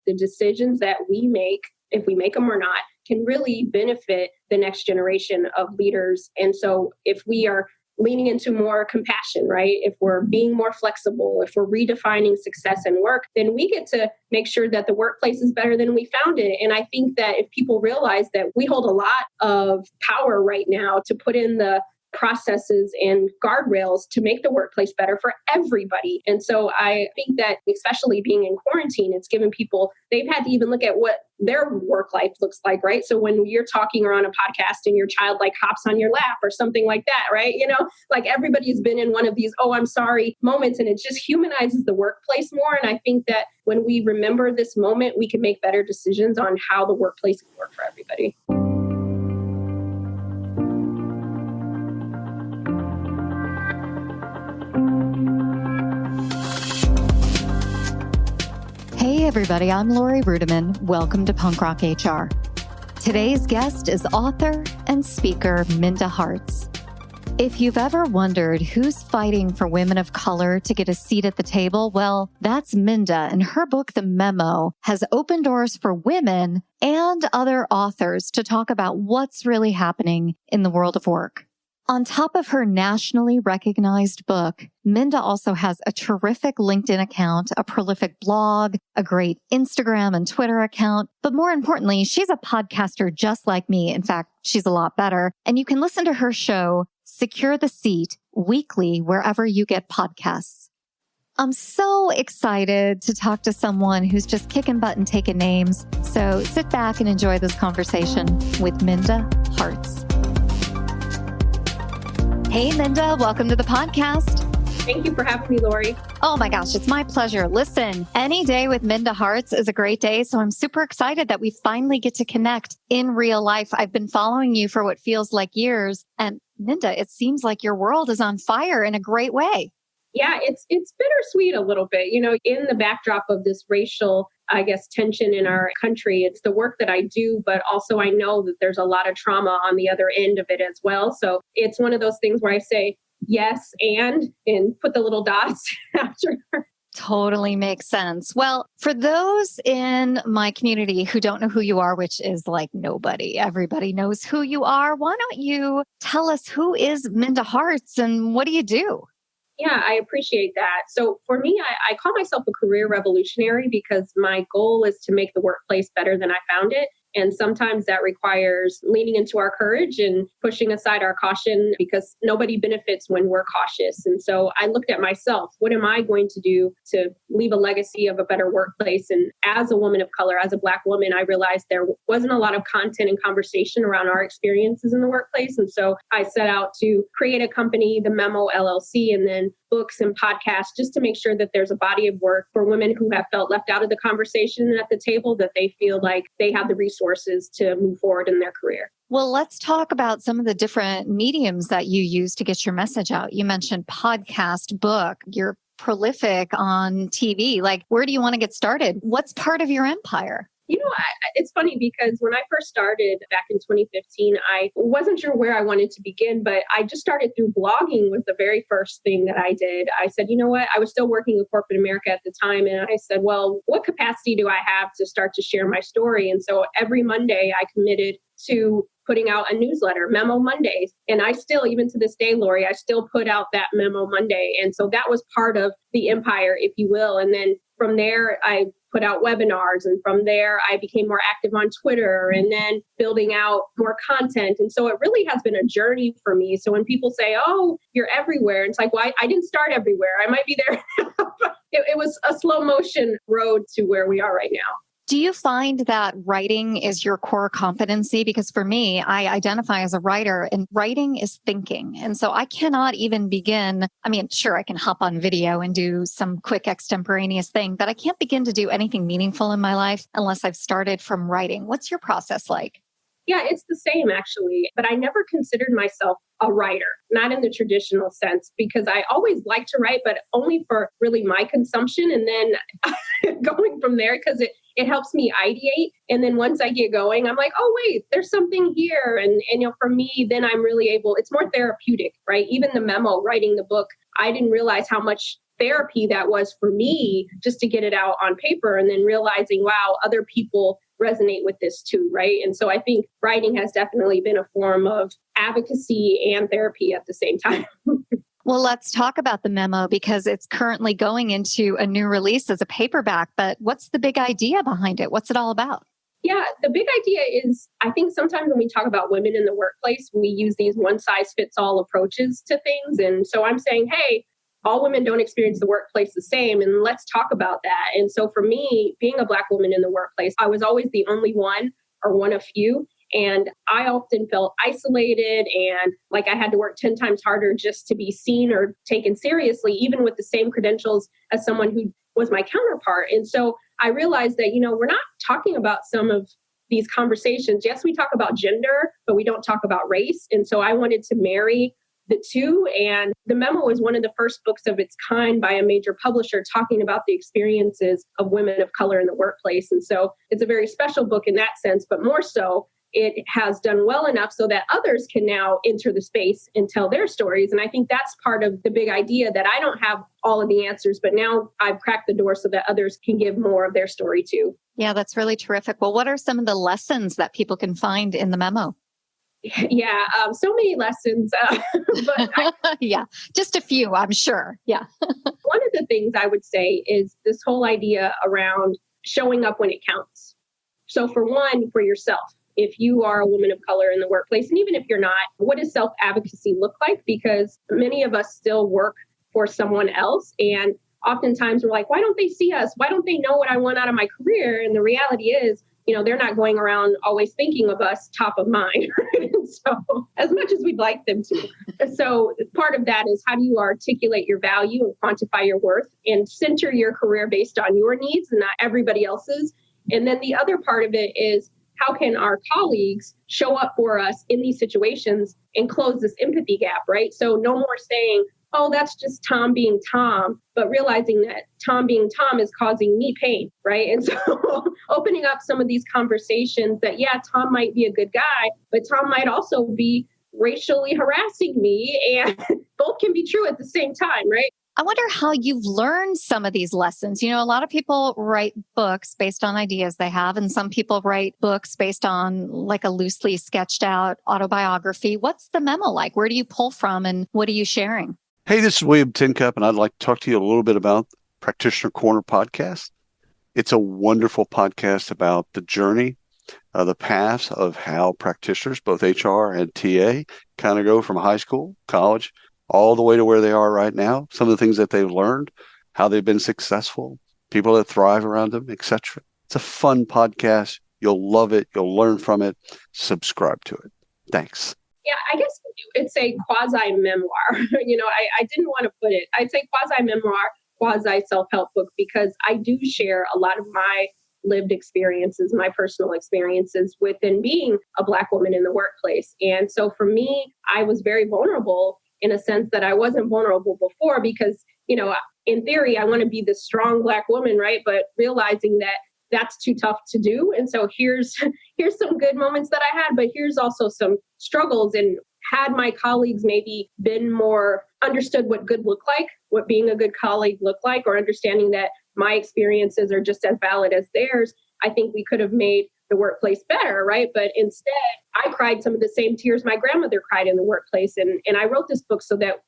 the decisions that we make, if we make them or not, can really benefit the next generation of leaders. And so if we are leaning into more compassion, right? If we're being more flexible, if we're redefining success and work, then we get to make sure that the workplace is better than we found it. And I think that if people realize that we hold a lot of power right now to put in the processes and guardrails to make the workplace better for everybody. And so I think that especially being in quarantine, it's given people, they've had to even look at what their work life looks like, right? So when you're talking or on a podcast and your child like hops on your lap or something like that, right? Like everybody's been in one of these, oh, I'm sorry moments, and it just humanizes the workplace more. And I think that when we remember this moment, we can make better decisions on how the workplace can work for everybody. Hey everybody, I'm Lori Rudiman. Welcome to Punk Rock HR. Today's guest is author and speaker Minda Harts. If you've ever wondered who's fighting for women of color to get a seat at the table, well, that's Minda, and her book, The Memo, has opened doors for women and other authors to talk about what's really happening in the world of work. On top of her nationally recognized book, Minda also has a terrific LinkedIn account, a prolific blog, a great Instagram and Twitter account. But more importantly, she's a podcaster just like me. In fact, she's a lot better. And you can listen to her show, Secure the Seat, weekly wherever you get podcasts. I'm so excited to talk to someone who's just kicking butt and taking names. So sit back and enjoy this conversation with Minda Harts. Hey, Minda, welcome to the podcast. Thank you for having me, Lori. Oh my gosh, it's my pleasure. Listen, any day with Minda Harts is a great day. So I'm super excited that we finally get to connect in real life. I've been following you for what feels like years. And Minda, it seems like your world is on fire in a great way. Yeah, it's bittersweet a little bit, in the backdrop of this racial, tension in our country. It's the work that I do, but also I know that there's a lot of trauma on the other end of it as well. So it's one of those things where I say yes and put the little dots after. Totally makes sense. Well, for those in my community who don't know who you are, which is like nobody, everybody knows who you are. Why don't you tell us who is Minda Harts and what do you do? Yeah, I appreciate that. So for me, I call myself a career revolutionary because my goal is to make the workplace better than I found it. And sometimes that requires leaning into our courage and pushing aside our caution because nobody benefits when we're cautious. And so I looked at myself. What am I going to do to leave a legacy of a better workplace? And as a woman of color, as a Black woman, I realized there wasn't a lot of content and conversation around our experiences in the workplace. And so I set out to create a company, the Memo LLC, and then books and podcasts just to make sure that there's a body of work for women who have felt left out of the conversation and at the table, that they feel like they have the resources to move forward in their career. Well, let's talk about some of the different mediums that you use to get your message out. You mentioned podcast, book, you're prolific on TV. Like, where do you want to get started? What's part of your empire? It's funny because when I first started back in 2015, I wasn't sure where I wanted to begin, but I just started through blogging was the very first thing that I did. I said, you know what? I was still working in corporate America at the time. And I said, well, what capacity do I have to start to share my story? And so every Monday I committed to putting out a newsletter, Memo Mondays. And I still, even to this day, Lori, I still put out that Memo Monday. And so that was part of the empire, if you will. And then from there, I put out webinars. And from there, I became more active on Twitter and then building out more content. And so it really has been a journey for me. So when people say, oh, you're everywhere, it's like, well, I didn't start everywhere. I might be there. It was a slow motion road to where we are right now. Do you find that writing is your core competency? Because for me, I identify as a writer and writing is thinking. And so I cannot even begin. I mean, sure, I can hop on video and do some quick extemporaneous thing, but I can't begin to do anything meaningful in my life unless I've started from writing. What's your process like? Yeah, it's the same actually, but I never considered myself a writer, not in the traditional sense, because I always like to write, but only for really my consumption. And then going from there, because it helps me ideate. And then once I get going, I'm like, oh, wait, there's something here. And for me, then I'm really able, it's more therapeutic, right? Even the memo, writing the book, I didn't realize how much therapy that was for me just to get it out on paper and then realizing, wow, other people resonate with this too, right? And so I think writing has definitely been a form of advocacy and therapy at the same time. Well, let's talk about the memo because it's currently going into a new release as a paperback. But what's the big idea behind it? What's it all about? Yeah, the big idea is I think sometimes when we talk about women in the workplace, we use these one size fits all approaches to things. And so I'm saying, hey, all women don't experience the workplace the same. And let's talk about that. And so for me, being a Black woman in the workplace, I was always the only one or one of few. And I often felt isolated and like I had to work 10 times harder just to be seen or taken seriously, even with the same credentials as someone who was my counterpart. And so I realized that, we're not talking about some of these conversations. Yes, we talk about gender, but we don't talk about race. And so I wanted to marry the two. And the memo is one of the first books of its kind by a major publisher talking about the experiences of women of color in the workplace. And so it's a very special book in that sense, but more so, it has done well enough so that others can now enter the space and tell their stories. And I think that's part of the big idea that I don't have all of the answers, but now I've cracked the door so that others can give more of their story too. Yeah, that's really terrific. Well, what are some of the lessons that people can find in the memo? Yeah, so many lessons. But yeah, just a few, I'm sure. Yeah. One of the things I would say is this whole idea around showing up when it counts. So for one, for yourself, if you are a woman of color in the workplace, and even if you're not, what does self-advocacy look like? Because many of us still work for someone else. And oftentimes we're like, why don't they see us? Why don't they know what I want out of my career? And the reality is, they're not going around always thinking of us top of mind. So as much as we'd like them to. So part of that is how do you articulate your value and quantify your worth and center your career based on your needs and not everybody else's? And then the other part of it is how can our colleagues show up for us in these situations and close this empathy gap, right? So no more saying, oh, that's just Tom being Tom, but realizing that Tom being Tom is causing me pain, right? And so opening up some of these conversations that, yeah, Tom might be a good guy, but Tom might also be racially harassing me, and both can be true at the same time, right? I wonder how you've learned some of these lessons. A lot of people write books based on ideas they have, and some people write books based on like a loosely sketched out autobiography. What's the memo like? Where do you pull from and what are you sharing? Hey, this is William Tincup, and I'd like to talk to you a little bit about Practitioner Corner podcast. It's a wonderful podcast about the journey, the paths of how practitioners, both HR and TA, kind of go from high school, college, all the way to where they are right now, some of the things that they've learned, how they've been successful, people that thrive around them, etc. It's a fun podcast. You'll love it. You'll learn from it. Subscribe to it. Thanks. Yeah, I guess it's a quasi-memoir. I didn't want to put it. I'd say quasi-memoir, quasi-self-help book, because I do share a lot of my lived experiences, my personal experiences within being a Black woman in the workplace. And so for me, I was very vulnerable in a sense that I wasn't vulnerable before because, in theory, I want to be this strong Black woman, right? But realizing that that's too tough to do. And so here's some good moments that I had, but here's also some struggles. And had my colleagues maybe been more understood what good looked like, what being a good colleague looked like, or understanding that my experiences are just as valid as theirs, I think we could have made the workplace better, right? But instead, I cried some of the same tears my grandmother cried in the workplace. And I wrote this book so that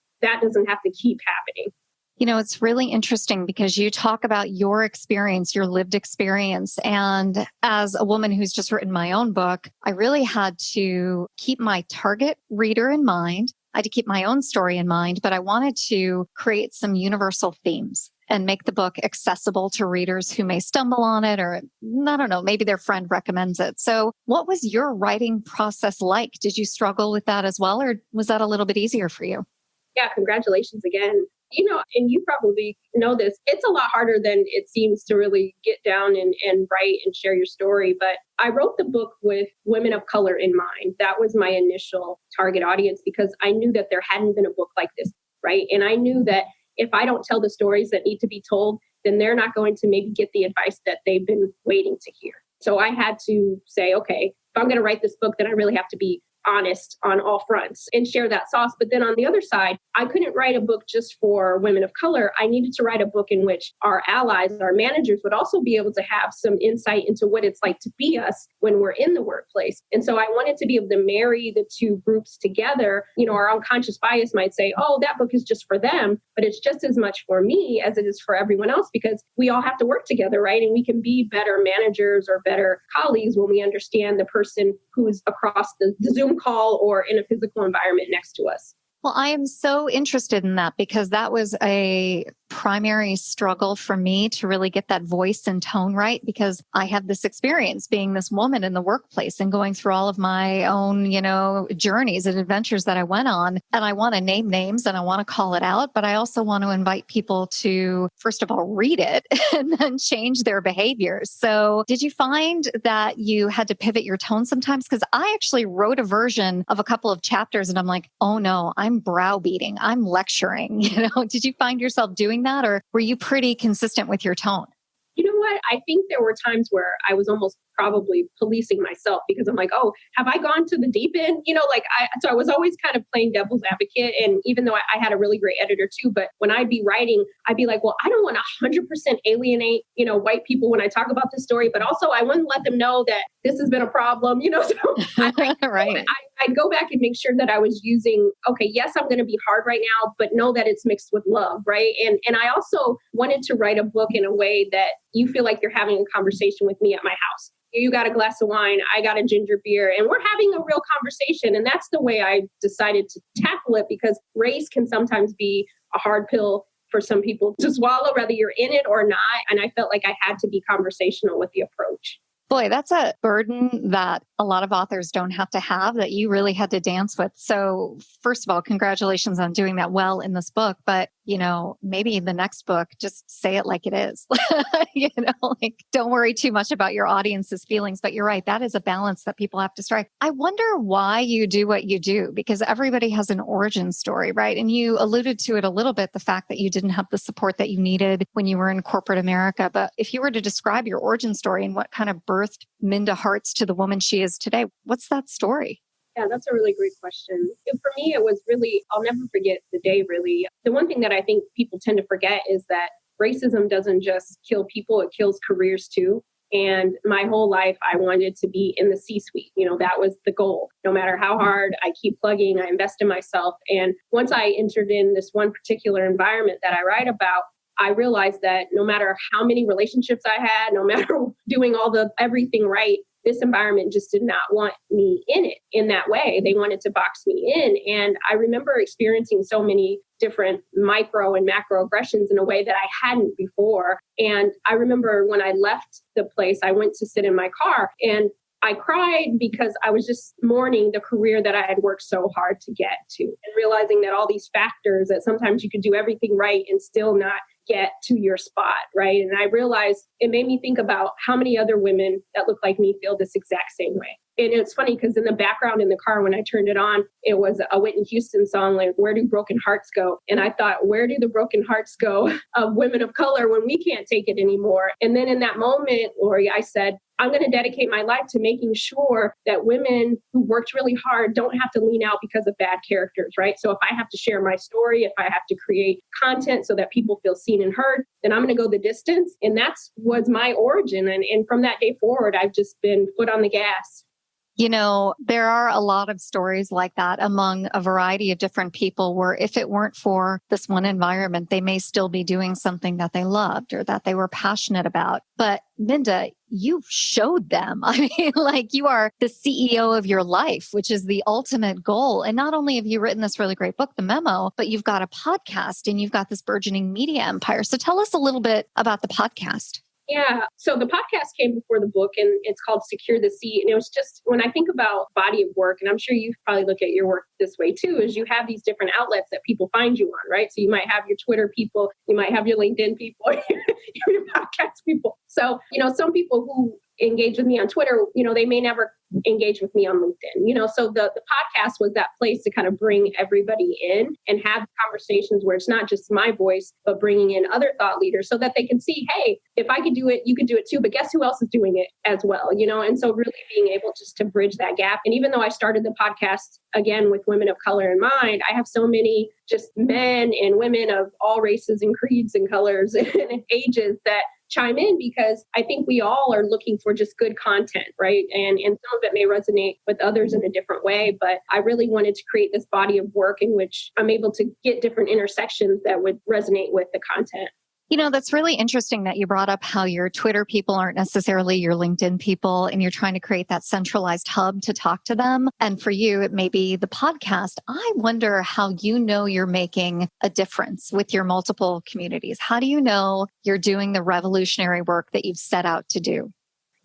doesn't have to keep happening. It's really interesting because you talk about your experience, your lived experience. And as a woman who's just written my own book, I really had to keep my target reader in mind. I had to keep my own story in mind, but I wanted to create some universal themes and make the book accessible to readers who may stumble on it, or I don't know, maybe their friend recommends it. So what was your writing process like? Did you struggle with that as well, or was that a little bit easier for you? Yeah, congratulations again. And you probably know this, it's a lot harder than it seems to really get down and write and share your story. But I wrote the book with women of color in mind. That was my initial target audience because I knew that there hadn't been a book like this, right? And I knew that if I don't tell the stories that need to be told, then they're not going to maybe get the advice that they've been waiting to hear. So I had to say, okay, if I'm going to write this book, then I really have to be honest on all fronts and share that sauce. But then on the other side, I couldn't write a book just for women of color. I needed to write a book in which our allies, our managers would also be able to have some insight into what it's like to be us when we're in the workplace. And so I wanted to be able to marry the two groups together. Our unconscious bias might say, oh, that book is just for them, but it's just as much for me as it is for everyone else, because we all have to work together, right? And we can be better managers or better colleagues when we understand the person who's across the Zoom call or in a physical environment next to us. Well, I am so interested in that because that was a primary struggle for me to really get that voice and tone right, because I have this experience being this woman in the workplace and going through all of my own, journeys and adventures that I went on. And I want to name names and I want to call it out, but I also want to invite people to, first of all, read it and then change their behaviors. So did you find that you had to pivot your tone sometimes? Because I actually wrote a version of a couple of chapters and I'm like, oh no, I'm browbeating, I'm lecturing. Did you find yourself doing that, or were you pretty consistent with your tone? You know what? I think there were times where I was almost probably policing myself because I'm like, oh, have I gone to the deep end? So I was always kind of playing devil's advocate. And even though I had a really great editor too, but when I'd be writing, I'd be like, well, I don't want to 100% alienate, white people when I talk about this story, but also I wouldn't let them know that this has been a problem, so right. I'd go back and make sure that I was using, okay, yes, I'm going to be hard right now, but know that it's mixed with love, right? And I also wanted to write a book in a way that you feel like you're having a conversation with me at my house. You got a glass of wine, I got a ginger beer, and we're having a real conversation. And that's the way I decided to tackle it, because race can sometimes be a hard pill for some people to swallow, whether you're in it or not. And I felt like I had to be conversational with the approach. Boy, that's a burden that a lot of authors don't have to have, that you really had to dance with. So first of all, congratulations on doing that well in this book. But, maybe the next book, just say it like it is. Don't worry too much about your audience's feelings. But you're right. That is a balance that people have to strike. I wonder why you do what you do, because everybody has an origin story, right? And you alluded to it a little bit, the fact that you didn't have the support that you needed when you were in corporate America. But if you were to describe your origin story and what kind of birthed Minda Harts to the woman she is today, what's that story? Yeah, that's a really great question. For me, it was really, I'll never forget the day, really. The one thing that I think people tend to forget is that racism doesn't just kill people, it kills careers too. And my whole life, I wanted to be in the C-suite. That was the goal. No matter how hard I keep plugging, I invest in myself. And once I entered in this one particular environment that I write about, I realized that no matter how many relationships I had, no matter doing everything right, this environment just did not want me in it in that way. They wanted to box me in. And I remember experiencing so many different micro and macro aggressions in a way that I hadn't before. And I remember when I left the place, I went to sit in my car and I cried because I was just mourning the career that I had worked so hard to get to, and realizing that all these factors, that sometimes you could do everything right and still not get to your spot, right? And I realized it made me think about how many other women that look like me feel this exact same way. And it's funny because in the background in the car, when I turned it on, it was a Whitney Houston song, like, "Where do broken hearts go?" And I thought, where do the broken hearts go of women of color when we can't take it anymore? And then in that moment, Lori, I said, I'm going to dedicate my life to making sure that women who worked really hard don't have to lean out because of bad characters, right? So if I have to share my story, if I have to create content so that people feel seen and heard, then I'm going to go the distance. And that's was my origin. And from that day forward, I've just been foot on the gas. There are a lot of stories like that among a variety of different people where if it weren't for this one environment, they may still be doing something that they loved or that they were passionate about. But Minda, you showed them. You are the CEO of your life, which is the ultimate goal. And not only have you written this really great book, The Memo, but you've got a podcast and you've got this burgeoning media empire. So tell us a little bit about the podcast. Yeah. So the podcast came before the book, and it's called Secure the Seat. And it was just, when I think about body of work, and I'm sure you probably look at your work this way too, is you have these different outlets that people find you on, right? So you might have your Twitter people, you might have your LinkedIn people, your podcast people. So, some people who engage with me on Twitter, they may never engage with me on LinkedIn, so the podcast was that place to kind of bring everybody in and have conversations where it's not just my voice, but bringing in other thought leaders so that they can see, hey, if I could do it, you could do it too, but guess who else is doing it as well, and so really being able just to bridge that gap. And even though I started the podcast again with women of color in mind, I have so many just men and women of all races and creeds and colors and ages that chime in, because I think we all are looking for just good content, right? And some of it may resonate with others in a different way, but I really wanted to create this body of work in which I'm able to get different intersections that would resonate with the content. That's really interesting that you brought up how your Twitter people aren't necessarily your LinkedIn people, and you're trying to create that centralized hub to talk to them. And for you, it may be the podcast. I wonder how you're making a difference with your multiple communities. How do you know you're doing the revolutionary work that you've set out to do?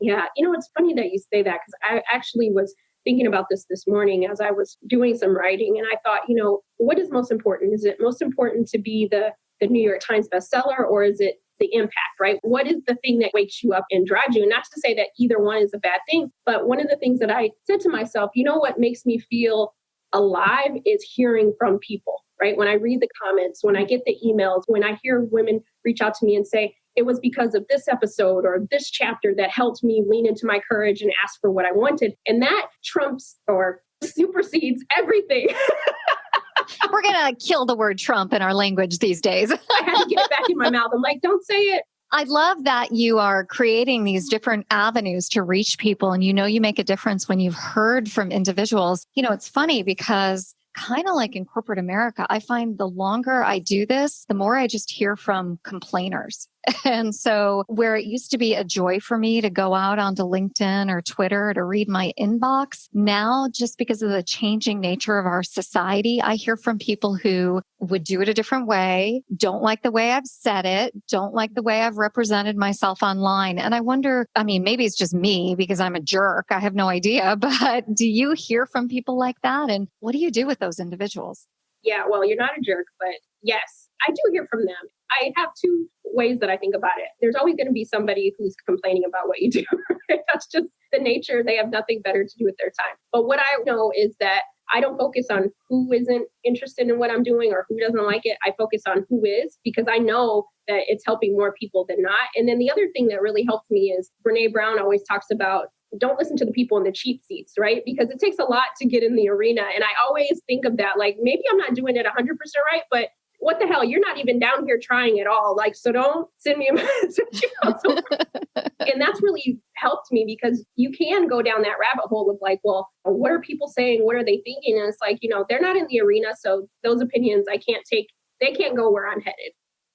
Yeah, it's funny that you say that, because I actually was thinking about this morning as I was doing some writing. And I thought, what is most important? Is it most important to be the New York Times bestseller, or is it the impact, right? What is the thing that wakes you up and drives you? And not to say that either one is a bad thing, but one of the things that I said to myself, what makes me feel alive is hearing from people, right? When I read the comments, when I get the emails, when I hear women reach out to me and say, it was because of this episode or this chapter that helped me lean into my courage and ask for what I wanted. And that trumps or supersedes everything. We're going to kill the word Trump in our language these days. I had to get it back in my mouth. I'm like, don't say it. I love that you are creating these different avenues to reach people. And you make a difference when you've heard from individuals. It's funny because kind of like in corporate America, I find the longer I do this, the more I just hear from complainers. And so where it used to be a joy for me to go out onto LinkedIn or Twitter to read my inbox, now just because of the changing nature of our society, I hear from people who would do it a different way, don't like the way I've said it, don't like the way I've represented myself online. And I wonder, maybe it's just me because I'm a jerk. I have no idea. But do you hear from people like that? And what do you do with those individuals? Yeah, well, you're not a jerk, but yes, I do hear from them. I have two ways that I think about it. There's always going to be somebody who's complaining about what you do. That's just the nature. They have nothing better to do with their time. But what I know is that I don't focus on who isn't interested in what I'm doing or who doesn't like it. I focus on who is, because I know that it's helping more people than not. And then the other thing that really helped me is Brene Brown always talks about don't listen to the people in the cheap seats, right? Because it takes a lot to get in the arena. And I always think of that, like, maybe I'm not doing it 100% right, but what the hell? You're not even down here trying at all. Like, so don't send me a message. And that's really helped me, because you can go down that rabbit hole of like, well, what are people saying? What are they thinking? And it's like, they're not in the arena. So those opinions I can't take, they can't go where I'm headed.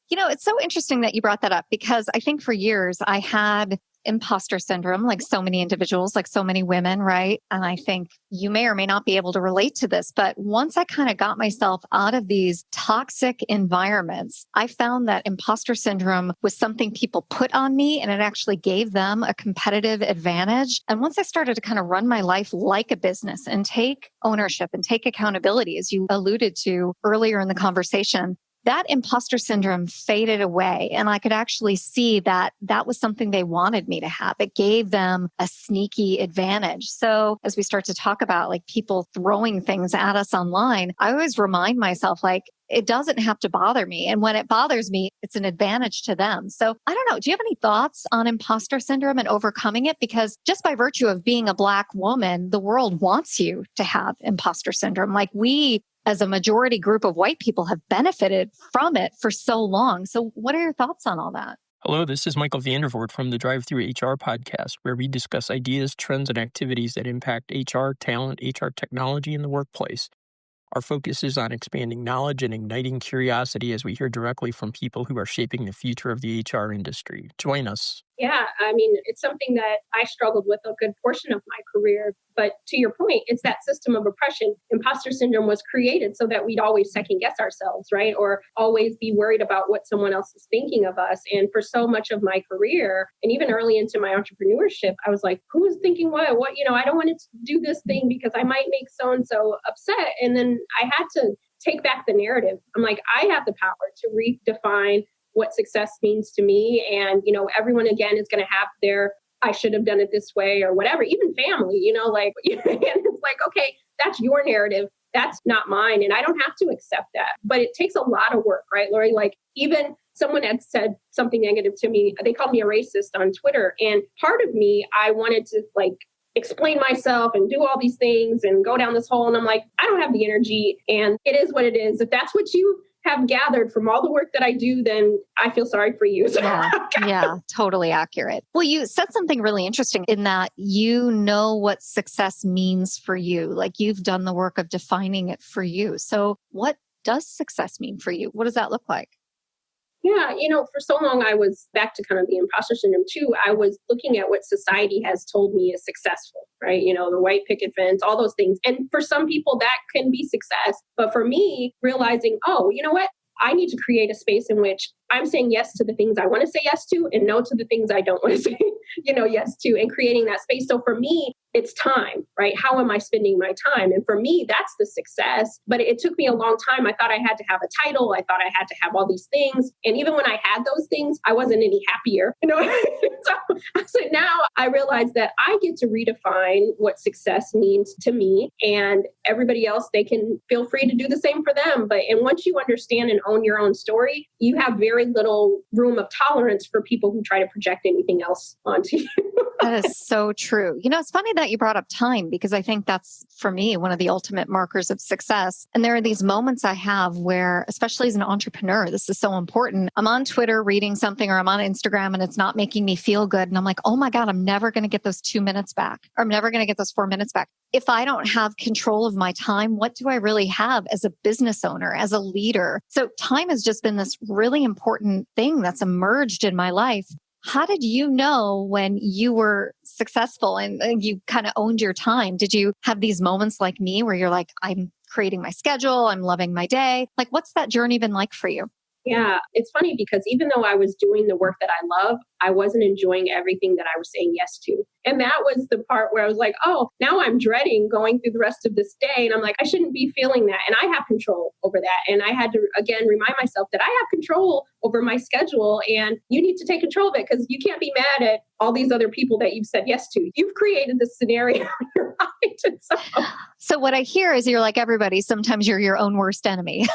It's so interesting that you brought that up, because I think for years I had imposter syndrome, like so many individuals, like so many women, right? And I think you may or may not be able to relate to this, but once I kind of got myself out of these toxic environments, I found that imposter syndrome was something people put on me, and it actually gave them a competitive advantage. And once I started to kind of run my life like a business and take ownership and take accountability, as you alluded to earlier in the conversation, that imposter syndrome faded away. And I could actually see that that was something they wanted me to have. It gave them a sneaky advantage. So as we start to talk about like people throwing things at us online, I always remind myself, like, it doesn't have to bother me. And when it bothers me, it's an advantage to them. So I don't know. Do you have any thoughts on imposter syndrome and overcoming it? Because just by virtue of being a Black woman, the world wants you to have imposter syndrome. Like, we, as a majority group of white people, have benefited from it for so long. So what are your thoughts on all that? Hello, this is Michael Vandervoort from the Drive Through HR podcast, where we discuss ideas, trends, and activities that impact HR, talent, HR technology in the workplace. Our focus is on expanding knowledge and igniting curiosity as we hear directly from people who are shaping the future of the HR industry. Join us. Yeah, I mean, it's something that I struggled with a good portion of my career. But to your point, it's that system of oppression. Imposter syndrome was created so that we'd always second guess ourselves, right? Or always be worried about what someone else is thinking of us. And for so much of my career, and even early into my entrepreneurship, I was like, who's thinking what? I don't want to do this thing because I might make so-and-so upset. And then I had to take back the narrative. I'm like, I have the power to redefine what success means to me. And, everyone, again, is going to have their I should have done it this way or whatever, even family, like, and it's like, okay, that's your narrative. That's not mine. And I don't have to accept that. But it takes a lot of work, right, Lori? Like even someone had said something negative to me. They called me a racist on Twitter. And part of me, I wanted to like explain myself and do all these things and go down this hole. And I'm like, I don't have the energy. And it is what it is. If that's what you have gathered from all the work that I do, then I feel sorry for you. So. Yeah, totally accurate. Well, you said something really interesting in that you know what success means for you. Like you've done the work of defining it for you. So what does success mean for you? What does that look like? Yeah, for so long, I was back to kind of the imposter syndrome too. I was looking at what society has told me is successful, right? The white picket fence, all those things. And for some people, that can be success. But for me, realizing, oh, you know what? I need to create a space in which I'm saying yes to the things I want to say yes to and no to the things I don't want to say, yes to, and creating that space. So for me, it's time, right? How am I spending my time? And for me, that's the success. But it took me a long time. I thought I had to have a title. I thought I had to have all these things. And even when I had those things, I wasn't any happier, So now I realize that I get to redefine what success means to me, and everybody else, they can feel free to do the same for them. And once you understand and own your own story, you have very little room of tolerance for people who try to project anything else onto you. That is so true. It's funny that you brought up time because I think that's, for me, one of the ultimate markers of success. And there are these moments I have where, especially as an entrepreneur, this is so important. I'm on Twitter reading something or I'm on Instagram and it's not making me feel good. And I'm like, oh my God, I'm never going to get those 2 minutes back. Or I'm never going to get those 4 minutes back. If I don't have control of my time, what do I really have as a business owner, as a leader? So time has just been this really important thing that's emerged in my life. How did you know when you were successful and you kind of owned your time? Did you have these moments like me where you're like, I'm creating my schedule, I'm loving my day? Like, what's that journey been like for you? Yeah, it's funny because even though I was doing the work that I love, I wasn't enjoying everything that I was saying yes to. And that was the part where I was like, oh, now I'm dreading going through the rest of this day. And I'm like, I shouldn't be feeling that. And I have control over that. And I had to, again, remind myself that I have control over my schedule and you need to take control of it because you can't be mad at all these other people that you've said yes to. You've created this scenario in your mind. So what I hear is you're like everybody. Sometimes you're your own worst enemy.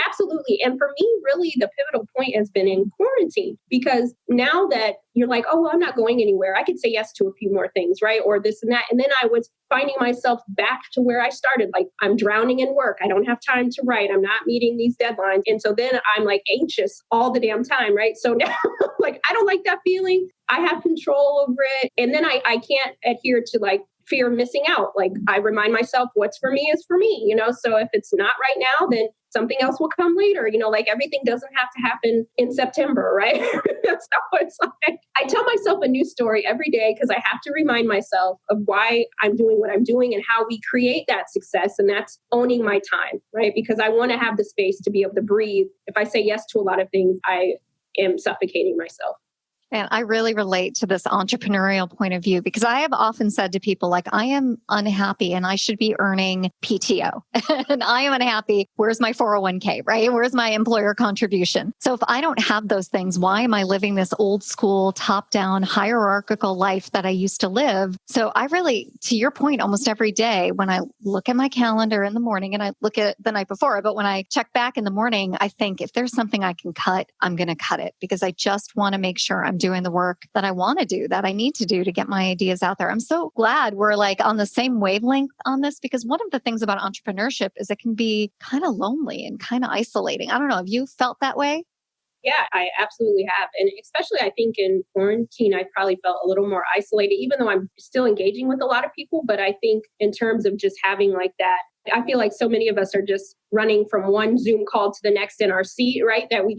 Absolutely. And for me, really, the pivotal point has been in quarantine because now that you're like, oh, well, I'm not going anywhere. I could say yes to a few more things, right? Or this and that. And then I was finding myself back to where I started. Like I'm drowning in work. I don't have time to write. I'm not meeting these deadlines. And so then I'm like anxious all the damn time, right? So now like, I don't like that feeling. I have control over it. And then I can't adhere to like fear of missing out. Like I remind myself what's for me is for me, so if it's not right now, then something else will come later, like everything doesn't have to happen in September, right? So it's like, I tell myself a new story every day because I have to remind myself of why I'm doing what I'm doing and how we create that success. And that's owning my time, right? Because I want to have the space to be able to breathe. If I say yes to a lot of things, I am suffocating myself. And I really relate to this entrepreneurial point of view because I have often said to people like, I am unhappy and I should be earning PTO and I am unhappy. Where's my 401k, right? Where's my employer contribution? So if I don't have those things, why am I living this old school, top down, hierarchical life that I used to live? So I really, to your point, almost every day when I look at my calendar in the morning and I look at the night before, but when I check back in the morning, I think if there's something I can cut, I'm going to cut it because I just want to make sure I'm doing the work that I want to do, that I need to do to get my ideas out there. I'm so glad we're like on the same wavelength on this because one of the things about entrepreneurship is it can be kind of lonely and kind of isolating. I don't know. Have you felt that way? Yeah, I absolutely have. And especially I think in quarantine, I probably felt a little more isolated, even though I'm still engaging with a lot of people. But I think in terms of just having like that, I feel like so many of us are just running from one Zoom call to the next in our seat, right? That we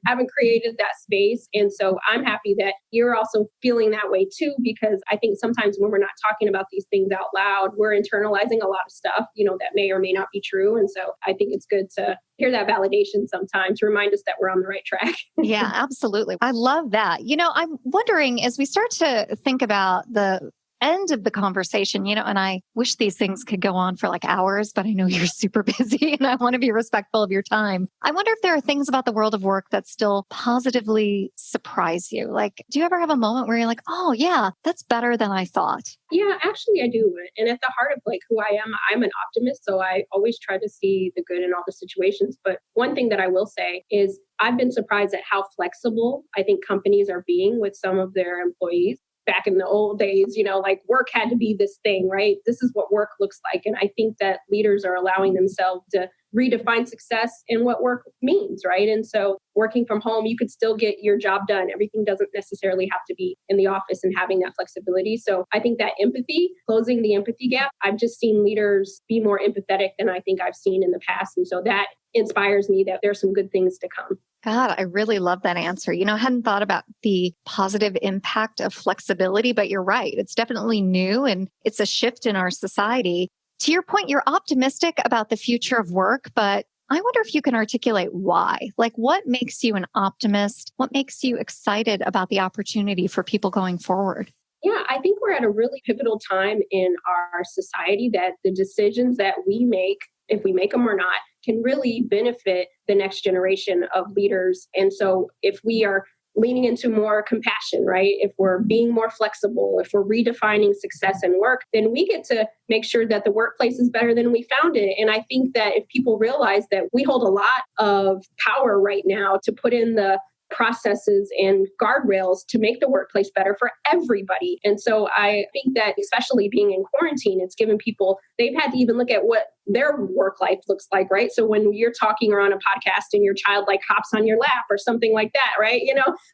haven't created that space. And so I'm happy that you're also feeling that way too, because I think sometimes when we're not talking about these things out loud, we're internalizing a lot of stuff, that may or may not be true. And so I think it's good to hear that validation sometimes to remind us that we're on the right track. Yeah, absolutely. I love that. I'm wondering as we start to think about the end of the conversation, and I wish these things could go on for like hours, but I know you're super busy and I want to be respectful of your time. I wonder if there are things about the world of work that still positively surprise you. Like, do you ever have a moment where you're like, oh yeah, that's better than I thought? Yeah, actually I do. And at the heart of like who I am, I'm an optimist. So I always try to see the good in all the situations. But one thing that I will say is I've been surprised at how flexible I think companies are being with some of their employees. Back in the old days, like work had to be this thing, right? This is what work looks like. And I think that leaders are allowing themselves to redefine success and what work means, right? And so working from home, you could still get your job done. Everything doesn't necessarily have to be in the office and having that flexibility. So I think that empathy, closing the empathy gap, I've just seen leaders be more empathetic than I think I've seen in the past. And so that inspires me that there's some good things to come. God, I really love that answer. I hadn't thought about the positive impact of flexibility, but you're right. It's definitely new and it's a shift in our society. To your point, you're optimistic about the future of work, but I wonder if you can articulate why. Like, what makes you an optimist? What makes you excited about the opportunity for people going forward? Yeah, I think we're at a really pivotal time in our society that the decisions that we make, if we make them or not, can really benefit the next generation of leaders. And so if we are leaning into more compassion, right? If we're being more flexible, if we're redefining success and work, then we get to make sure that the workplace is better than we found it. And I think that if people realize that we hold a lot of power right now to put in the processes and guardrails to make the workplace better for everybody. And so I think that especially being in quarantine, it's given people, they've had to even look at what their work life looks like, right? So when you're talking or on a podcast and your child like hops on your lap or something like that, right?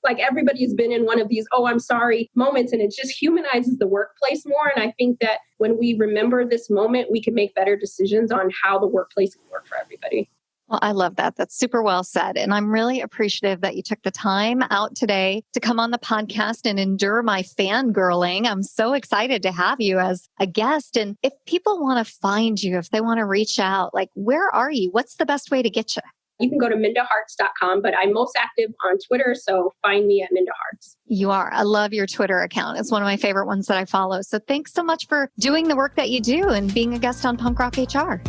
Like everybody's been in one of these, oh, I'm sorry moments, and it just humanizes the workplace more. And I think that when we remember this moment, we can make better decisions on how the workplace can work for everybody. Well, I love that. That's super well said. And I'm really appreciative that you took the time out today to come on the podcast and endure my fangirling. I'm so excited to have you as a guest. And if people want to find you, if they want to reach out, like, where are you? What's the best way to get you? You can go to mindaharts.com, but I'm most active on Twitter. So find me at Minda Harts. You are. I love your Twitter account. It's one of my favorite ones that I follow. So thanks so much for doing the work that you do and being a guest on Punk Rock HR.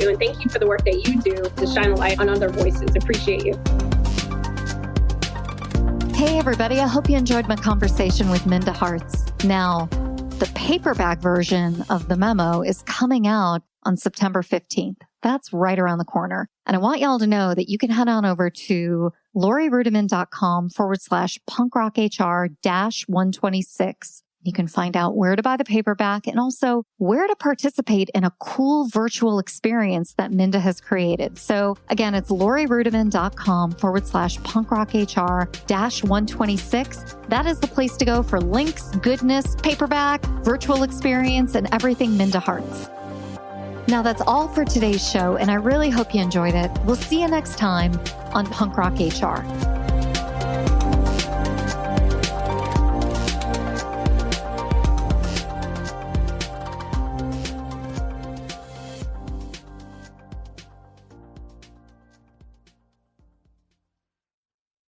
And thank you for the work that you do to shine a light on other voices. Appreciate you. Hey, everybody. I hope you enjoyed my conversation with Minda Harts. Now, the paperback version of the memo is coming out on September 15th. That's right around the corner. And I want y'all to know that you can head on over to LoriRudiman.com/punkrockhr-126. You can find out where to buy the paperback and also where to participate in a cool virtual experience that Minda has created. So again, it's LoriRudiman.com/punkrockhr-126. That is the place to go for links, goodness, paperback, virtual experience, and everything Minda Harts. Now that's all for today's show, and I really hope you enjoyed it. We'll see you next time on Punk Rock HR.